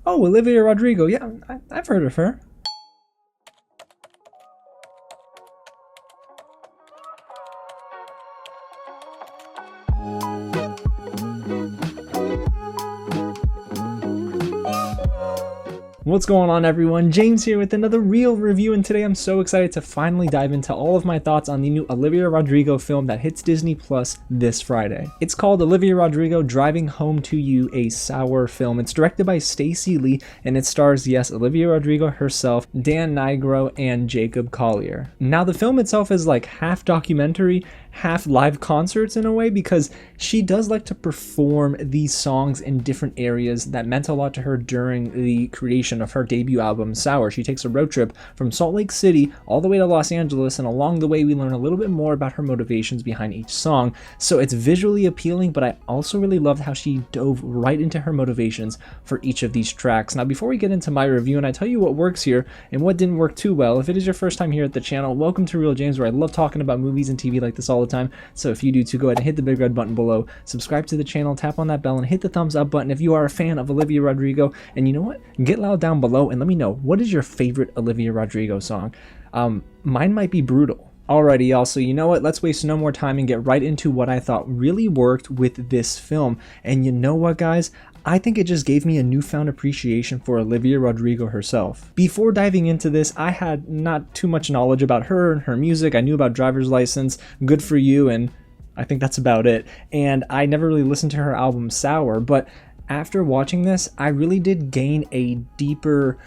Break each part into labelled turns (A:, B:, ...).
A: Oh, Olivia Rodrigo. Yeah, I've heard of her. What's going on, everyone? James here with another real review, and today I'm so excited to finally dive into all of my thoughts on the new Olivia Rodrigo film that hits Disney Plus this Friday. It's called Olivia Rodrigo Driving Home to You, a Sour Film. It's directed by Stacey Lee, and it stars, yes, Olivia Rodrigo herself, Dan Nigro, and Jacob Collier. Now, the film itself is like half documentary, half live concerts in a way, because she does like to perform these songs in different areas that meant a lot to her during the creation of her debut album Sour. She takes a road trip from Salt Lake City all the way to Los Angeles, and along the way we learn a little bit more about her motivations behind each song. So it's visually appealing, but I also really loved how she dove right into her motivations for each of these tracks. Now, before we get into my review and I tell you what works here and what didn't work too well, if it is your first time here at the channel, welcome to Real James, where I love talking about movies and TV like this all the time. So if you do too, go ahead and hit the big red button below, subscribe to the channel, tap on that bell, and hit the thumbs up button if you are a fan of Olivia Rodrigo. And you know what? Get loud down below and let me know, what is your favorite Olivia Rodrigo song? Mine might be Brutal. Alrighty, y'all, so you know what? Let's waste no more time and get right into what I thought really worked with this film. And you know what, guys? I think it just gave me a newfound appreciation for Olivia Rodrigo herself. Before diving into this, I had not too much knowledge about her and her music. I knew about Driver's License, Good For You, and I think that's about it. And I never really listened to her album Sour, but after watching this, I really did gain a deeper,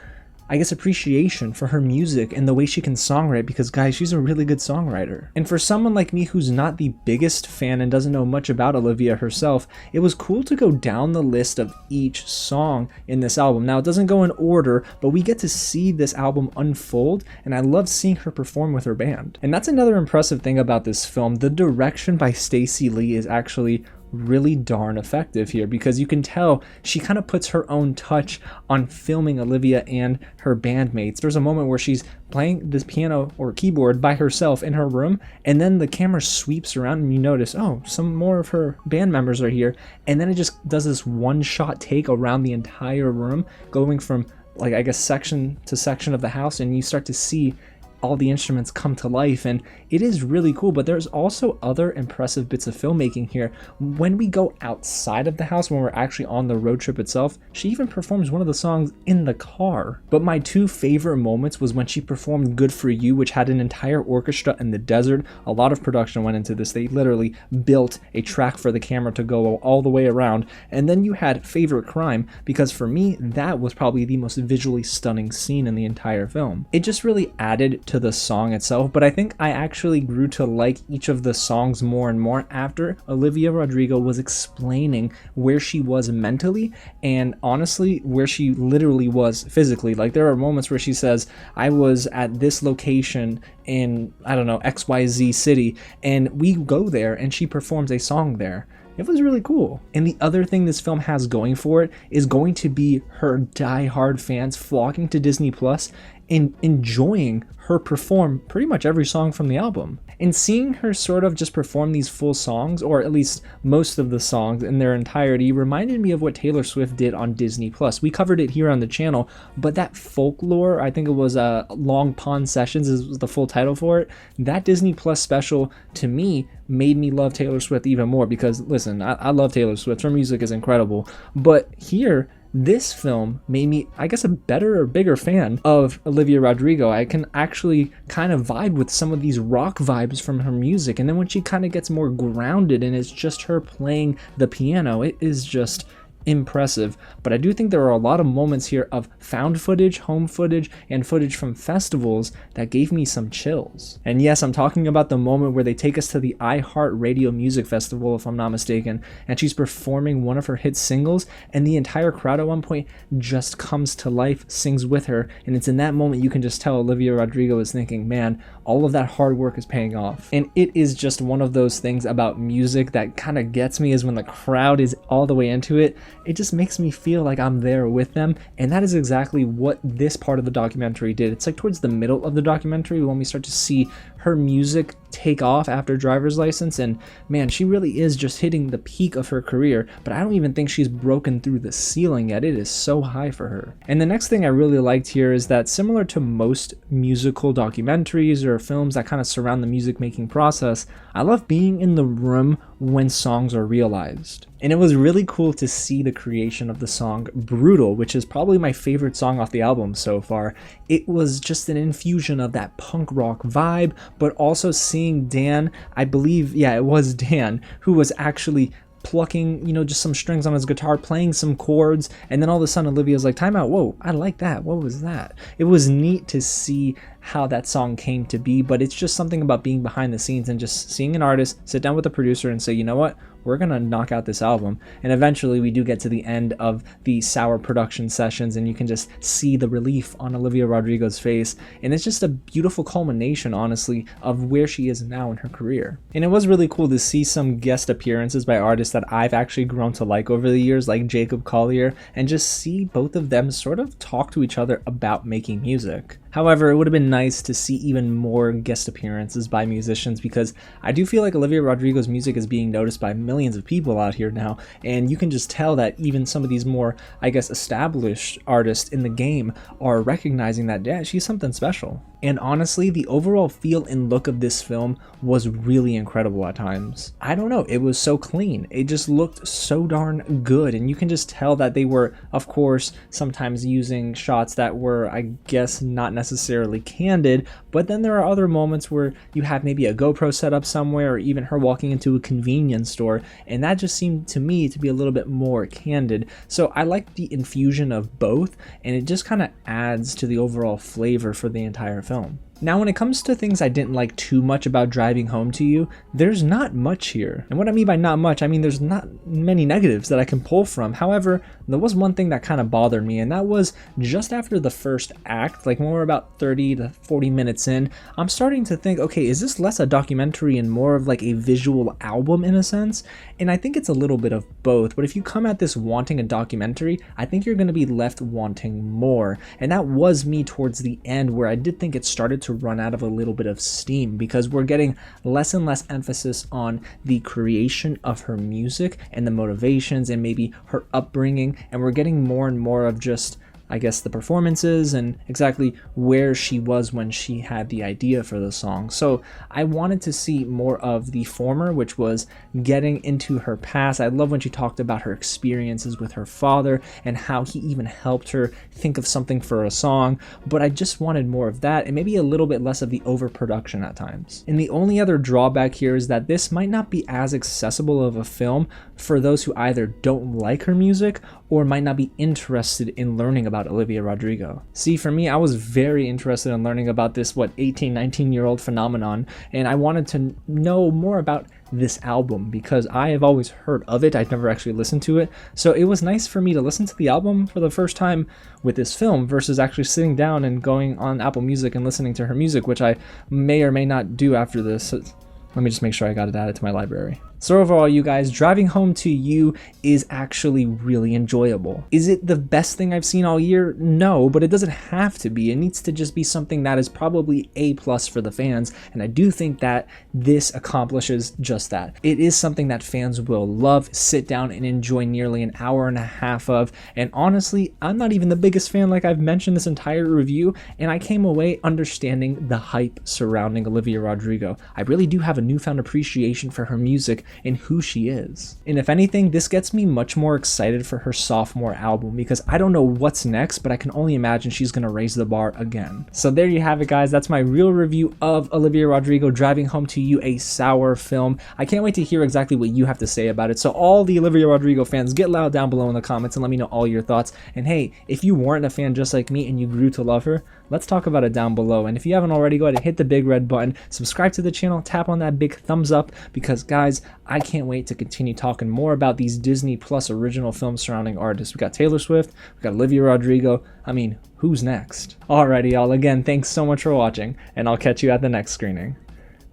A: I guess, appreciation for her music and the way she can songwrite, because guys, she's a really good songwriter. And for someone like me who's not the biggest fan and doesn't know much about Olivia herself, it was cool to go down the list of each song in this album. Now, it doesn't go in order, but we get to see this album unfold, and I love seeing her perform with her band. And that's another impressive thing about this film. The direction by Stacey Lee is actually really darn effective here, because you can tell she kind of puts her own touch on filming Olivia and her bandmates. There's a moment where she's playing this piano or keyboard by herself in her room, and then the camera sweeps around and you notice, oh, some more of her band members are here, and then it just does this one shot take around the entire room, going from, like, I guess, section to section of the house, and you start to see all the instruments come to life, and it is really cool. But there's also other impressive bits of filmmaking here. When we go outside of the house, when we're actually on the road trip itself, she even performs one of the songs in the car. But my two favorite moments was when she performed Good For You, which had an entire orchestra in the desert. A lot of production went into this. They literally built a track for the camera to go all the way around. And then you had Favorite Crime, because for me, that was probably the most visually stunning scene in the entire film. It just really added to the song itself, but I think I actually grew to like each of the songs more and more after Olivia Rodrigo was explaining where she was mentally, and honestly where she literally was physically. Like, there are moments where she says, I was at this location in, I don't know, XYZ city, and we go there and she performs a song there. It was really cool. And the other thing this film has going for it is going to be her die-hard fans flocking to Disney Plus and enjoying her perform pretty much every song from the album. And seeing her sort of just perform these full songs, or at least most of the songs in their entirety, reminded me of what Taylor Swift did on Disney Plus. We covered it here on the channel, but that Folklore, I think it was Long Pond Sessions is the full title for it, that Disney Plus special, to me, made me love Taylor Swift even more, because listen, I love Taylor Swift. Her music is incredible, but here, this film made me, I guess, a better or bigger fan of Olivia Rodrigo. I can actually kind of vibe with some of these rock vibes from her music, and then when she kind of gets more grounded and it's just her playing the piano, it is just impressive. But I do think there are a lot of moments here of found footage, home footage, and footage from festivals that gave me some chills. And yes, I'm talking about the moment where they take us to the iHeartRadio Music Festival, if I'm not mistaken, and she's performing one of her hit singles, and the entire crowd at one point just comes to life, sings with her, and it's in that moment you can just tell Olivia Rodrigo is thinking, man, all of that hard work is paying off. And it is just one of those things about music that kind of gets me, is when the crowd is all the way into it, it just makes me feel like I'm there with them, and that is exactly what this part of the documentary did. It's like towards the middle of the documentary when we start to see her music take off after Driver's License, and man, she really is just hitting the peak of her career, but I don't even think she's broken through the ceiling yet. It is so high for her. And the next thing I really liked here is that, similar to most musical documentaries or films that kind of surround the music making process, I love being in the room when songs are realized. And it was really cool to see the creation of the song Brutal, which is probably my favorite song off the album so far. It was just an infusion of that punk rock vibe, but also seeing Dan, I believe, yeah, it was Dan, who was actually plucking, just some strings on his guitar, playing some chords, and then all of a sudden Olivia's like, time out, whoa, I like that, what was that? It was neat to see how that song came to be, but it's just something about being behind the scenes and just seeing an artist sit down with a producer and say, you know what, we're gonna knock out this album. And eventually we do get to the end of the sour production sessions, and you can just see the relief on Olivia Rodrigo's face, and it's just a beautiful culmination, honestly, of where she is now in her career. And it was really cool to see some guest appearances by artists that I've actually grown to like over the years, like Jacob Collier, and just see both of them sort of talk to each other about making music. However, it would have been nice to see even more guest appearances by musicians, because I do feel like Olivia Rodrigo's music is being noticed by millions of people out here now, and you can just tell that even some of these more, I guess, established artists in the game are recognizing that, yeah, she's something special. And honestly, the overall feel and look of this film was really incredible at times. I don't know, it was so clean. It just looked so darn good, and you can just tell that they were, of course, sometimes using shots that were, I guess, not necessarily candid, but then there are other moments where you have maybe a GoPro set up somewhere, or even her walking into a convenience store, and that just seemed to me to be a little bit more candid. So I like the infusion of both, and it just kind of adds to the overall flavor for the entire film. Now, when it comes to things I didn't like too much about Driving Home to You, there's not much here. And what I mean by not much, I mean there's not many negatives that I can pull from. However, there was one thing that kind of bothered me, and that was just after the first act, like when we're about 30 to 40 minutes in, I'm starting to think, okay, is this less a documentary and more of like a visual album in a sense? And I think it's a little bit of both, but if you come at this wanting a documentary, I think you're going to be left wanting more. And that was me towards the end, where I did think it started to run out of a little bit of steam, because we're getting less and less emphasis on the creation of her music and the motivations and maybe her upbringing, and we're getting more and more of just, I guess, the performances and exactly where she was when she had the idea for the song. So I wanted to see more of the former, which was getting into her past. I love when she talked about her experiences with her father and how he even helped her think of something for a song, but I just wanted more of that and maybe a little bit less of the overproduction at times. And the only other drawback here is that this might not be as accessible of a film for those who either don't like her music or might not be interested in learning about Olivia Rodrigo. See, for me, I was very interested in learning about this, 18, 19-year-old phenomenon, and I wanted to know more about this album because I have always heard of it. I've never actually listened to it. So it was nice for me to listen to the album for the first time with this film versus actually sitting down and going on Apple Music and listening to her music, which I may or may not do after this. Let me just make sure I got it added to my library. So overall, you guys, Driving Home to You is actually really enjoyable. Is it the best thing I've seen all year? No, but it doesn't have to be. It needs to just be something that is probably A+ for the fans, and I do think that this accomplishes just that. It is something that fans will love, sit down and enjoy nearly an hour and a half of, and honestly, I'm not even the biggest fan like I've mentioned this entire review, and I came away understanding the hype surrounding Olivia Rodrigo. I really do have a newfound appreciation for her music and who she is. And if anything, this gets me much more excited for her sophomore album because I don't know what's next, but I can only imagine she's gonna raise the bar again. So there you have it, guys. That's my real review of Olivia Rodrigo, Driving Home to You, a sour film. I can't wait to hear exactly what you have to say about it. So all the Olivia Rodrigo fans, get loud down below in the comments and let me know all your thoughts. And hey, if you weren't a fan just like me and you grew to love her, let's talk about it down below. And if you haven't already, go ahead and hit the big red button, subscribe to the channel, tap on that big thumbs up, because guys, I can't wait to continue talking more about these Disney Plus original films surrounding artists. We got Taylor Swift, we got Olivia Rodrigo. I mean, who's next? Alrighty, y'all. Again, thanks so much for watching, and I'll catch you at the next screening.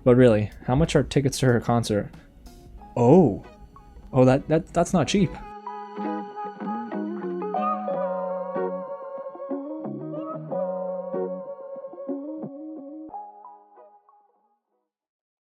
A: But really, how much are tickets to her concert? Oh, that's not cheap.